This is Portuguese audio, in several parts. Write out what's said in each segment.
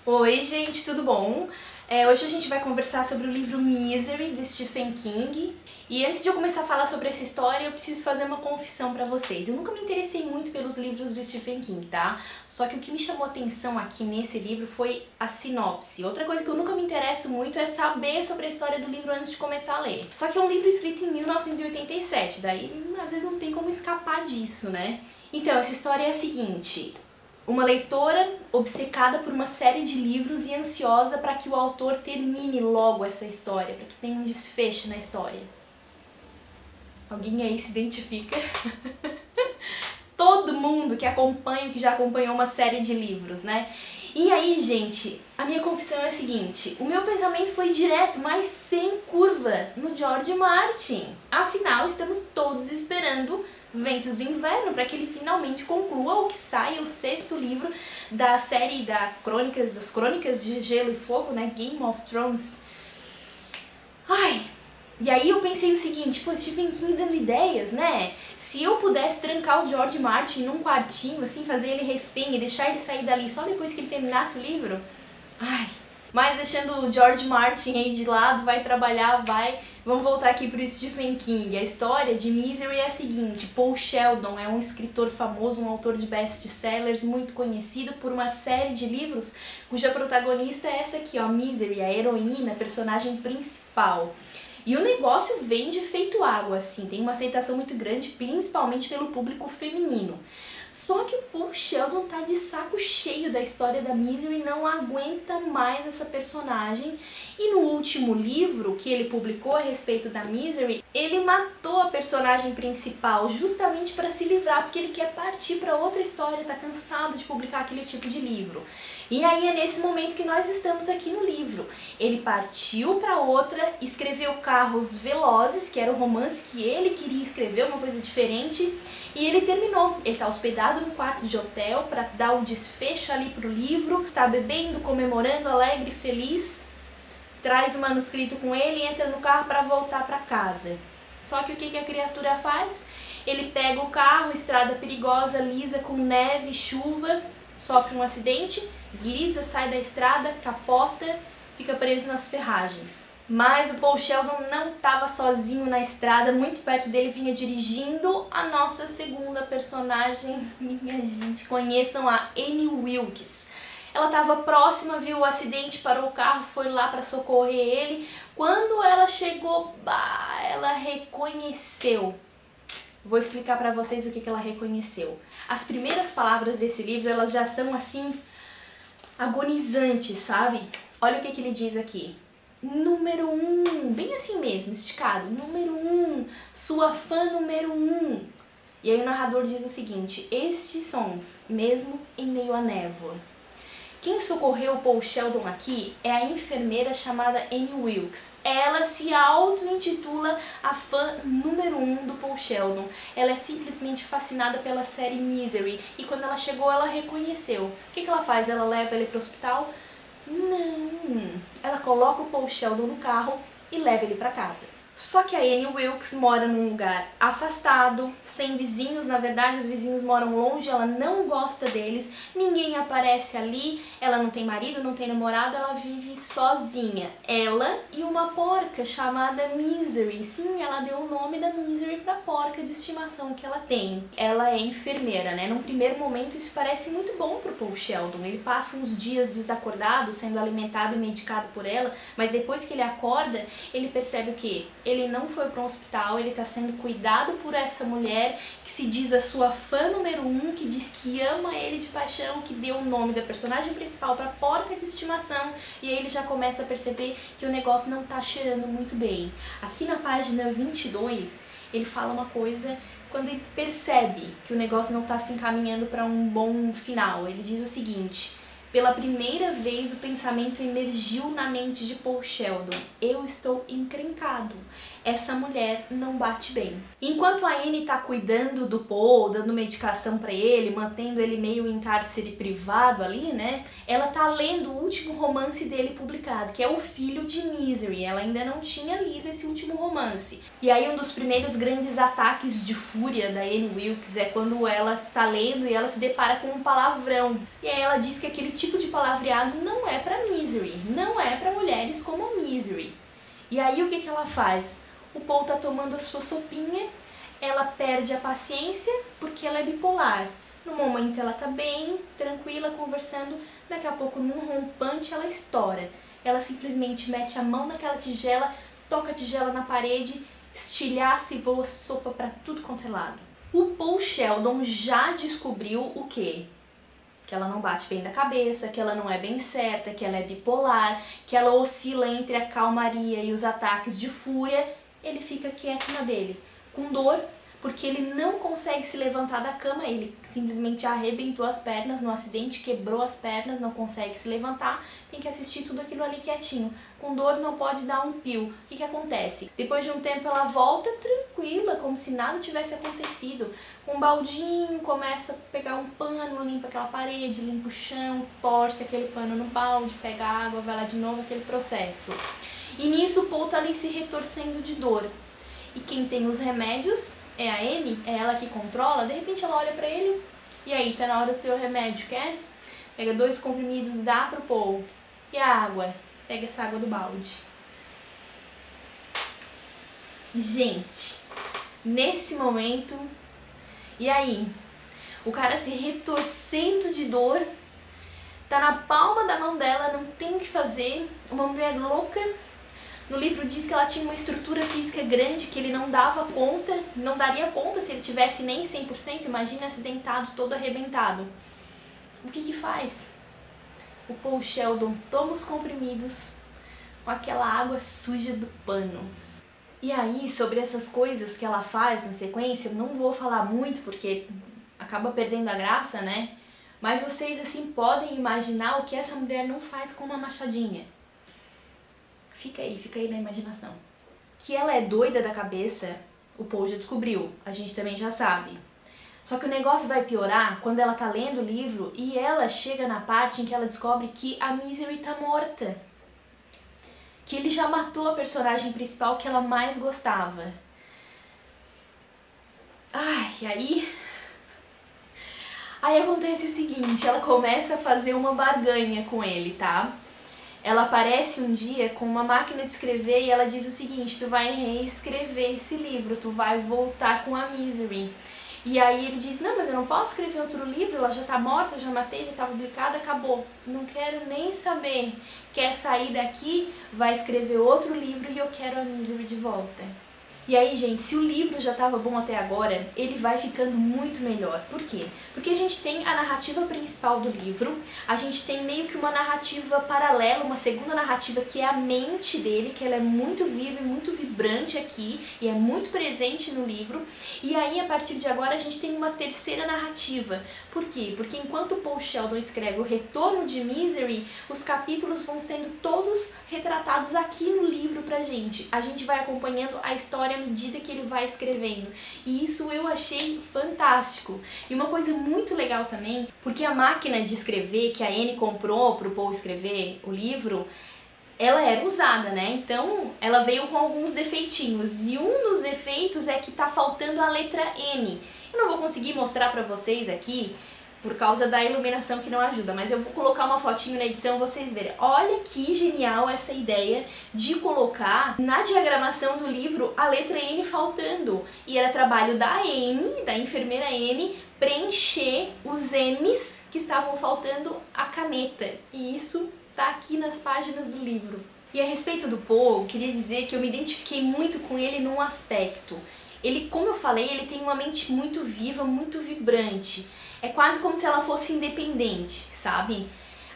Oi, gente, tudo bom? Hoje a gente vai conversar sobre o livro Misery, do Stephen King. E antes de eu começar a falar sobre essa história, eu preciso fazer uma confissão pra vocês. Eu nunca me interessei muito pelos livros do Stephen King, tá? Só que o que me chamou atenção aqui nesse livro foi a sinopse. Outra coisa que eu nunca me interesso muito é saber sobre a história do livro antes de começar a ler. Só que é um livro escrito em 1987, daí às vezes não tem como escapar disso, né? Então, essa história é a seguinte: uma leitora obcecada por uma série de livros e ansiosa para que o autor termine logo essa história, para que tenha um desfecho na história. Alguém aí se identifica? Todo mundo que acompanha, que já acompanhou uma série de livros, né? E aí, gente, a minha confissão é a seguinte: o meu pensamento foi direto, mas sem curva, no George Martin. Afinal, estamos todos esperando Ventos do Inverno para que ele finalmente conclua ou que saia o 6º livro da série das Crônicas de Gelo e Fogo, né? Game of Thrones. Ai, e aí eu pensei o seguinte: pô, Stephen King dando ideias, né? Se eu pudesse trancar o George Martin num quartinho, assim, fazer ele refém e deixar ele sair dali só depois que ele terminasse o livro, ai. Mas deixando o George Martin aí de lado, vai trabalhar, Vamos voltar aqui pro Stephen King. A história de Misery é a seguinte: Paul Sheldon é um escritor famoso, um autor de best-sellers muito conhecido por uma série de livros cuja protagonista é essa aqui, ó, Misery, a heroína, a personagem principal. E o negócio vende feito água, assim, tem uma aceitação muito grande, principalmente pelo público feminino. Só que o Paul Sheldon tá de saco cheio da história da Misery, não aguenta mais essa personagem. E no último livro que ele publicou a respeito da Misery, ele matou a personagem principal justamente para se livrar, porque ele quer partir para outra história, tá cansado de publicar aquele tipo de livro. E aí é nesse momento que nós estamos aqui no livro. Ele partiu para outra, escreveu Carros Velozes, que era o romance que ele queria escrever, uma coisa diferente, e ele terminou. Ele tá hospedado num quarto de hotel para dar um desfecho ali pro livro, tá bebendo, comemorando, alegre, feliz, traz o manuscrito com ele e entra no carro para voltar para casa. Só que o que a criatura faz? Ele pega o carro, estrada perigosa, lisa, com neve, chuva, sofre um acidente, desliza, sai da estrada, capota, fica preso nas ferragens. Mas o Paul Sheldon não estava sozinho na estrada, muito perto dele vinha dirigindo a nossa segunda personagem. Minha gente, conheçam a Annie Wilkes. Ela estava próxima, viu o acidente, parou o carro, foi lá para socorrer ele. Quando ela chegou, ela reconheceu. Vou explicar para vocês o que ela reconheceu. As primeiras palavras desse livro, elas já são assim, agonizantes, sabe? Olha o que ele diz aqui. Número 1, bem assim mesmo, esticado. Número 1, sua fã número 1. E aí o narrador diz o seguinte: estes sons, mesmo em meio à névoa. Quem socorreu o Paul Sheldon aqui é a enfermeira chamada Annie Wilkes. Ela se auto-intitula a fã número 1 do Paul Sheldon. Ela é simplesmente fascinada pela série Misery. E quando ela chegou, ela reconheceu. O que ela faz? Ela leva ele para o hospital? Não. Ela coloca o Paul Sheldon no carro e leva ele para casa. Só que a Annie Wilkes mora num lugar afastado, sem vizinhos, na verdade os vizinhos moram longe, ela não gosta deles, ninguém aparece ali, ela não tem marido, não tem namorado, ela vive sozinha. Ela e uma porca chamada Misery. Sim, ela deu o nome da Misery pra porca de estimação que ela tem. Ela é enfermeira, né? Num primeiro momento isso parece muito bom pro Paul Sheldon. Ele passa uns dias desacordado, sendo alimentado e medicado por ela, mas depois que ele acorda, ele percebe o quê? Ele não foi para um hospital, ele está sendo cuidado por essa mulher que se diz a sua fã número 1, que diz que ama ele de paixão, que deu o nome da personagem principal para porca de estimação, e aí ele já começa a perceber que o negócio não está cheirando muito bem. Aqui na página 22, ele fala uma coisa quando ele percebe que o negócio não está se encaminhando para um bom final. Ele diz o seguinte: pela primeira vez o pensamento emergiu na mente de Paul Sheldon: eu estou encrencado. Essa mulher não bate bem. Enquanto a Annie tá cuidando do Paul, dando medicação pra ele, mantendo ele meio em cárcere privado ali, né? Ela tá lendo o último romance dele publicado, que é O Filho de Misery. Ela ainda não tinha lido esse último romance. E aí um dos primeiros grandes ataques de fúria da Annie Wilkes é quando ela tá lendo e ela se depara com um palavrão. E aí ela diz que aquele tipo de palavreado não é pra Misery, não é pra mulheres como a Misery. E aí o que ela faz? O Paul tá tomando a sua sopinha, ela perde a paciência porque ela é bipolar. No momento ela tá bem, tranquila, conversando, daqui a pouco num rompante ela estoura. Ela simplesmente mete a mão naquela tigela, toca a tigela na parede, estilhaça e voa sopa pra tudo quanto é lado. O Paul Sheldon já descobriu o quê? Que ela não bate bem da cabeça, que ela não é bem certa, que ela é bipolar, que ela oscila entre a calmaria e os ataques de fúria. Ele fica quieto na dele, com dor, porque ele não consegue se levantar da cama, ele simplesmente arrebentou as pernas no acidente, quebrou as pernas, não consegue se levantar, tem que assistir tudo aquilo ali quietinho. Com dor não pode dar um pio. O que acontece? Depois de um tempo ela volta tranquila, como se nada tivesse acontecido. Com um baldinho, começa a pegar um pano, limpa aquela parede, limpa o chão, torce aquele pano no balde, pega água, vai lá de novo, aquele processo. E nisso o Paul tá ali se retorcendo de dor. E quem tem os remédios é a Annie, é ela que controla. De repente ela olha pra ele, e aí, tá na hora do teu remédio, quer? Pega 2 comprimidos, dá pro Paul. E a água? Pega essa água do balde. Gente, nesse momento, e aí? O cara se retorcendo de dor, tá na palma da mão dela, não tem o que fazer, uma mulher louca. No livro diz que ela tinha uma estrutura física grande, que ele não dava conta, não daria conta se ele tivesse nem 100%, imagina acidentado, todo arrebentado. O que faz? O Paul Sheldon toma os comprimidos com aquela água suja do pano. E aí, sobre essas coisas que ela faz na sequência, eu não vou falar muito porque acaba perdendo a graça, né? Mas vocês, assim, podem imaginar o que essa mulher não faz com uma machadinha. Fica aí na imaginação. Que ela é doida da cabeça, o Paul já descobriu, a gente também já sabe. Só que o negócio vai piorar quando ela tá lendo o livro e ela chega na parte em que ela descobre que a Misery tá morta. Que ele já matou a personagem principal que ela mais gostava. Ai, aí acontece o seguinte, ela começa a fazer uma barganha com ele, tá? Ela aparece um dia com uma máquina de escrever e ela diz o seguinte, tu vai reescrever esse livro, tu vai voltar com a Misery. E aí ele diz, não, mas eu não posso escrever outro livro, ela já tá morta, já matei, já tá publicada, acabou. Não quero nem saber. Quer sair daqui, vai escrever outro livro e eu quero a Misery de volta. E aí, gente, se o livro já estava bom até agora, ele vai ficando muito melhor. Por quê? Porque a gente tem a narrativa principal do livro, a gente tem meio que uma narrativa paralela, uma segunda narrativa que é a mente dele, que ela é muito viva e muito vibrante aqui, e é muito presente no livro. E aí, a partir de agora, a gente tem uma terceira narrativa. Por quê? Porque enquanto Paul Sheldon escreve o Retorno de Misery, os capítulos vão sendo todos retratados aqui no livro pra gente. A gente vai acompanhando a história à medida que ele vai escrevendo. E isso eu achei fantástico. E uma coisa muito legal também, porque a máquina de escrever que a Annie comprou pro Paul escrever o livro, ela era usada, né? Então, ela veio com alguns defeitinhos. E um dos defeitos é que tá faltando a letra N. Eu não vou conseguir mostrar pra vocês aqui, por causa da iluminação que não ajuda, mas eu vou colocar uma fotinho na edição vocês verem. Olha que genial essa ideia de colocar na diagramação do livro a letra N faltando. E era trabalho da Anne, da enfermeira Anne, preencher os N's que estavam faltando a caneta. E isso tá aqui nas páginas do livro. E a respeito do Paul, eu queria dizer que eu me identifiquei muito com ele num aspecto. Ele, como eu falei, ele tem uma mente muito viva, muito vibrante. É quase como se ela fosse independente, sabe?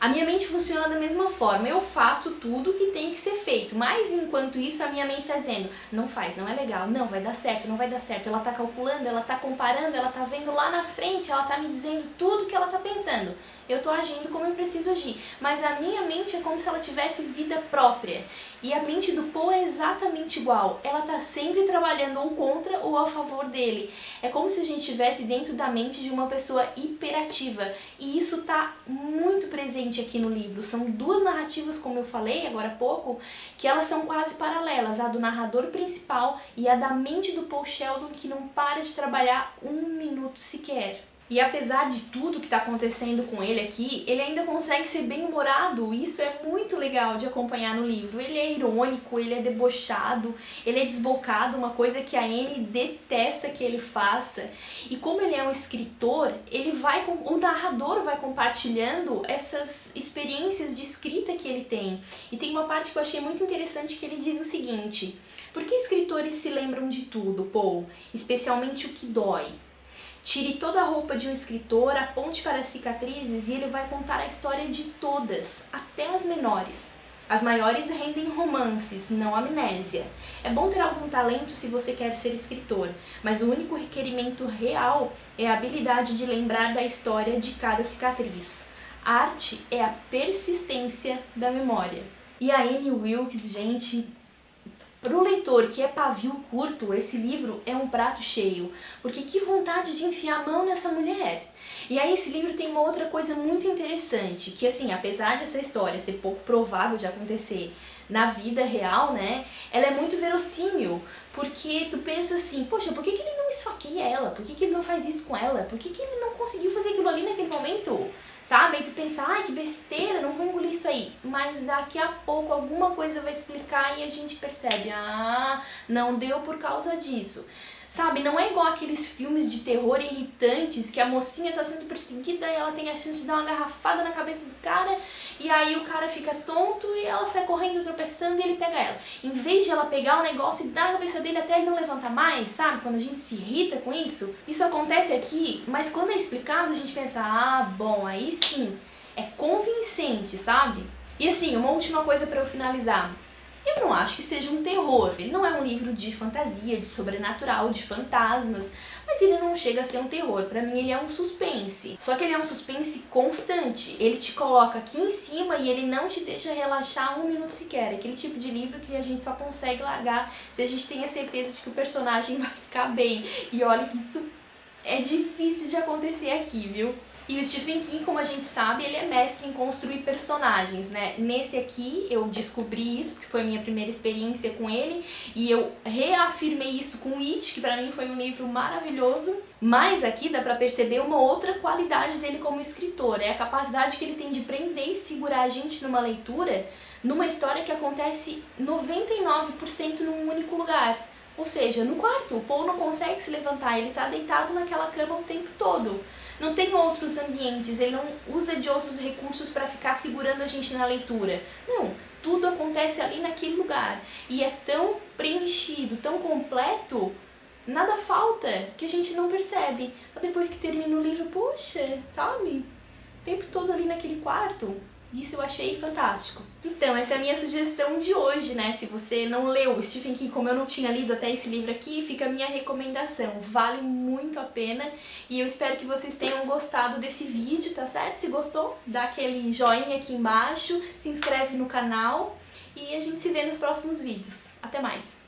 A minha mente funciona da mesma forma, eu faço tudo que tem que ser feito, mas enquanto isso a minha mente está dizendo, não faz, não é legal, não, vai dar certo, não vai dar certo. Ela está calculando, ela está comparando, ela está vendo lá na frente, ela está me dizendo tudo que ela está pensando. Eu estou agindo como eu preciso agir, mas a minha mente é como se ela tivesse vida própria. E a mente do Paul é exatamente igual, ela está sempre trabalhando ou contra ou a favor dele. É como se a gente estivesse dentro da mente de uma pessoa hiperativa, e isso está muito presente aqui no livro. São duas narrativas, como eu falei agora há pouco, que elas são quase paralelas, a do narrador principal e a da mente do Paul Sheldon, que não para de trabalhar um minuto sequer. E apesar de tudo que está acontecendo com ele aqui, ele ainda consegue ser bem-humorado. Isso é muito legal de acompanhar no livro. Ele é irônico, ele é debochado, ele é desbocado, uma coisa que a Anne detesta que ele faça. E como ele é um escritor, o narrador vai compartilhando essas experiências de escrita que ele tem. E tem uma parte que eu achei muito interessante que ele diz o seguinte: por que escritores se lembram de tudo, Paul? Especialmente o que dói. Tire toda a roupa de um escritor, aponte para as cicatrizes e ele vai contar a história de todas, até as menores. As maiores rendem romances, não amnésia. É bom ter algum talento se você quer ser escritor, mas o único requerimento real é a habilidade de lembrar da história de cada cicatriz. Arte é a persistência da memória. E a Annie Wilkes, gente, para o leitor que é pavio curto, esse livro é um prato cheio, porque que vontade de enfiar a mão nessa mulher. E aí esse livro tem uma outra coisa muito interessante, que assim, apesar dessa história ser pouco provável de acontecer na vida real, né, ela é muito verossímil, porque tu pensa assim, poxa, por que ele não esfaqueia ela? Por que ele não faz isso com ela? Por que ele não conseguiu fazer aquilo ali naquele momento? Sabe? Aí tu pensa, ai, que besteira, não vou engolir isso aí. Mas daqui a pouco alguma coisa vai explicar e a gente percebe, ah, não deu por causa disso. Sabe, não é igual aqueles filmes de terror irritantes que a mocinha tá sendo perseguida e ela tem a chance de dar uma garrafada na cabeça do cara e aí o cara fica tonto e ela sai correndo, tropeçando e ele pega ela. Em vez de ela pegar o negócio e dar na cabeça dele até ele não levantar mais, sabe? Quando a gente se irrita com isso. Isso acontece aqui, mas quando é explicado a gente pensa, ah, bom, aí sim, é convincente, sabe? E assim, uma última coisa pra eu finalizar. Eu não acho que seja um terror. Ele não é um livro de fantasia, de sobrenatural, de fantasmas, mas ele não chega a ser um terror. Pra mim ele é um suspense. Só que ele é um suspense constante. Ele te coloca aqui em cima e ele não te deixa relaxar um minuto sequer. Aquele tipo de livro que a gente só consegue largar se a gente tem a certeza de que o personagem vai ficar bem. E olha que isso é difícil de acontecer aqui, viu? E o Stephen King, como a gente sabe, ele é mestre em construir personagens, né? Nesse aqui eu descobri isso, que foi a minha primeira experiência com ele, e eu reafirmei isso com It, que pra mim foi um livro maravilhoso. Mas aqui dá pra perceber uma outra qualidade dele como escritor, é a capacidade que ele tem de prender e segurar a gente numa leitura, numa história que acontece 99% num único lugar. Ou seja, no quarto, o Paul não consegue se levantar, ele tá deitado naquela cama o tempo todo. Não tem outros ambientes, ele não usa de outros recursos para ficar segurando a gente na leitura. Não, tudo acontece ali naquele lugar. E é tão preenchido, tão completo, nada falta, que a gente não percebe. Mas depois que termina o livro, poxa, sabe? O tempo todo ali naquele quarto. Isso eu achei fantástico. Então, essa é a minha sugestão de hoje, né? Se você não leu o Stephen King, como eu não tinha lido até esse livro aqui, fica a minha recomendação. Vale muito a pena e eu espero que vocês tenham gostado desse vídeo, tá certo? Se gostou, dá aquele joinha aqui embaixo, se inscreve no canal e a gente se vê nos próximos vídeos. Até mais!